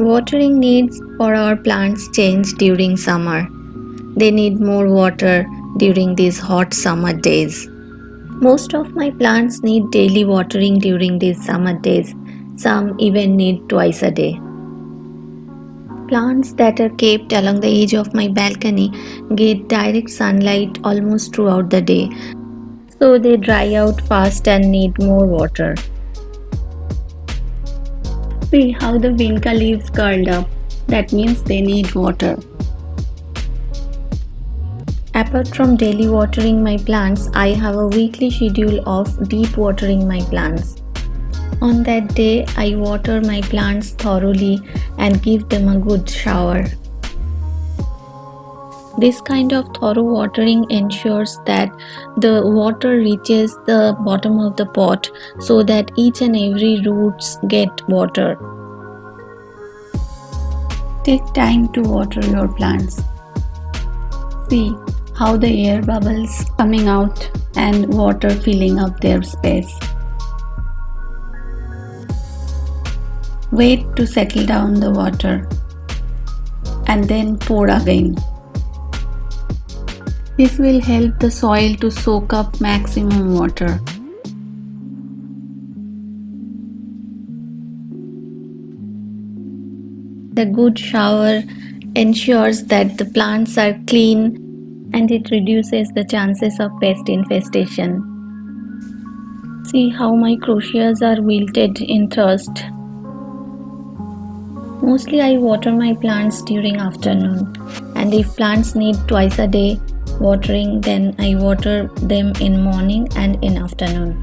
Watering needs for our plants change during summer. They need more water during these hot summer days. Most of my plants need daily watering during these summer days. Some even need twice a day. Plants that are kept along the edge of my balcony get direct sunlight almost throughout the day, so they dry out fast and need more water. See how the vinca leaves curled up. That means they need water. Apart from daily watering my plants, I have a weekly schedule of deep watering my plants. On that day, I water my plants thoroughly and give them a good shower. This kind of thorough watering ensures that the water reaches the bottom of the pot so that each and every roots get water. Take time to water your plants. See how the air bubbles coming out and water filling up their space. Wait to settle down the water and then pour again. This will help the soil to soak up maximum water. The good shower ensures that the plants are clean and it reduces the chances of pest infestation. See how my crocus are wilted in thirst. Mostly I water my plants during afternoon, and if plants need twice a day watering, then I water them in morning and in afternoon.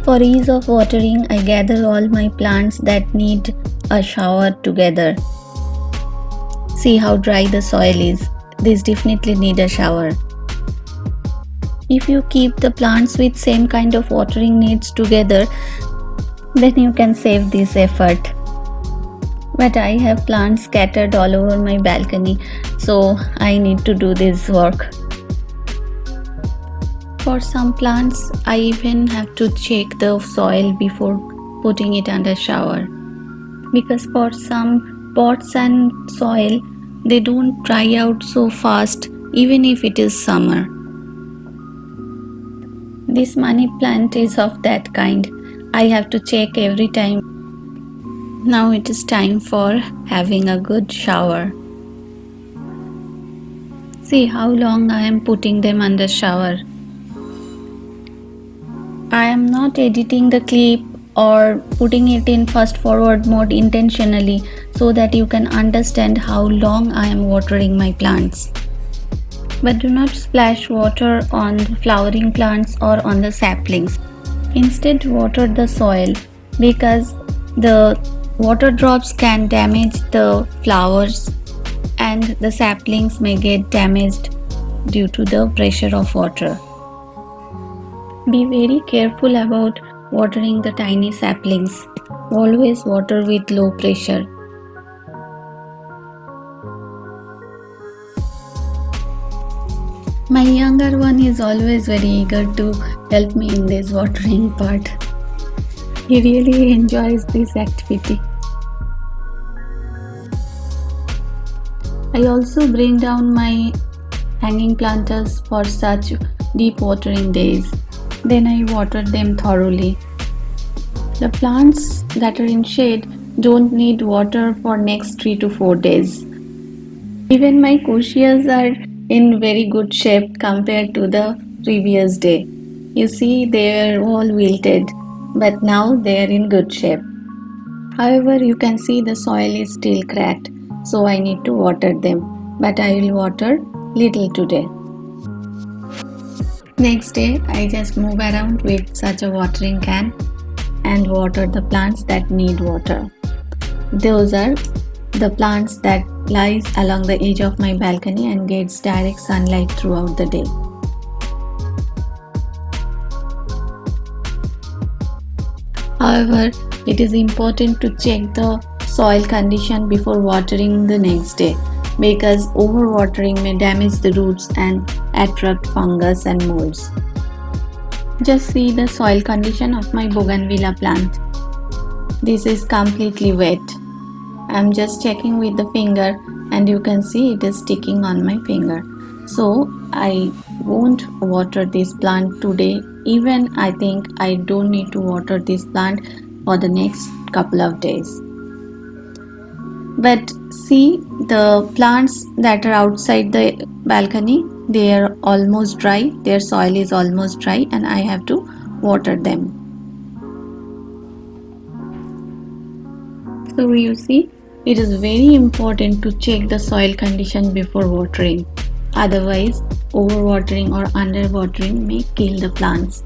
For ease of watering, I gather all my plants that need a shower together. See how dry the soil is. These definitely need a shower. If you keep the plants with same kind of watering needs together, then you can save this effort. But I have plants scattered all over my balcony, so I need to do this work. For some plants, I even have to check the soil before putting it under shower. Because for some pots and soil, they don't dry out so fast even if it is summer. This money plant is of that kind. I have to check every time. Now it is time for having a good shower. See how long I am putting them under shower. I am not editing the clip or putting it in fast forward mode intentionally so that you can understand how long I am watering my plants. But do not splash water on the flowering plants or on the saplings. Instead, water the soil because the water drops can damage the flowers and the saplings may get damaged due to the pressure of water. Be very careful about watering the tiny saplings. Always water with low pressure. My younger one is always very eager to help me in this watering part. He really enjoys this activity. I also bring down my hanging planters for such deep watering days. Then I water them thoroughly. The plants that are in shade don't need water for next 3 to 4 days. Even my cosias are in very good shape compared to the previous day. You see, they were all wilted, but now they are in good shape. However, you can see the soil is still cracked, so I need to water them, but I will water little today. Next day, I just move around with such a watering can and water the plants that need water. Those are the plants that lies along the edge of my balcony and gets direct sunlight throughout the day. However, it is important to check the soil condition before watering the next day because overwatering may damage the roots and attract fungus and molds. Just see the soil condition of my bougainvillea plant. This is completely wet. I'm just checking with the finger, and you can see it is sticking on my finger. So I won't water this plant today. Even I think I don't need to water this plant for the next couple of days. But see, the plants that are outside the balcony, they are almost dry, their soil is almost dry, and I have to water them. So you see, it is very important to check the soil condition before watering. Otherwise, overwatering or underwatering may kill the plants.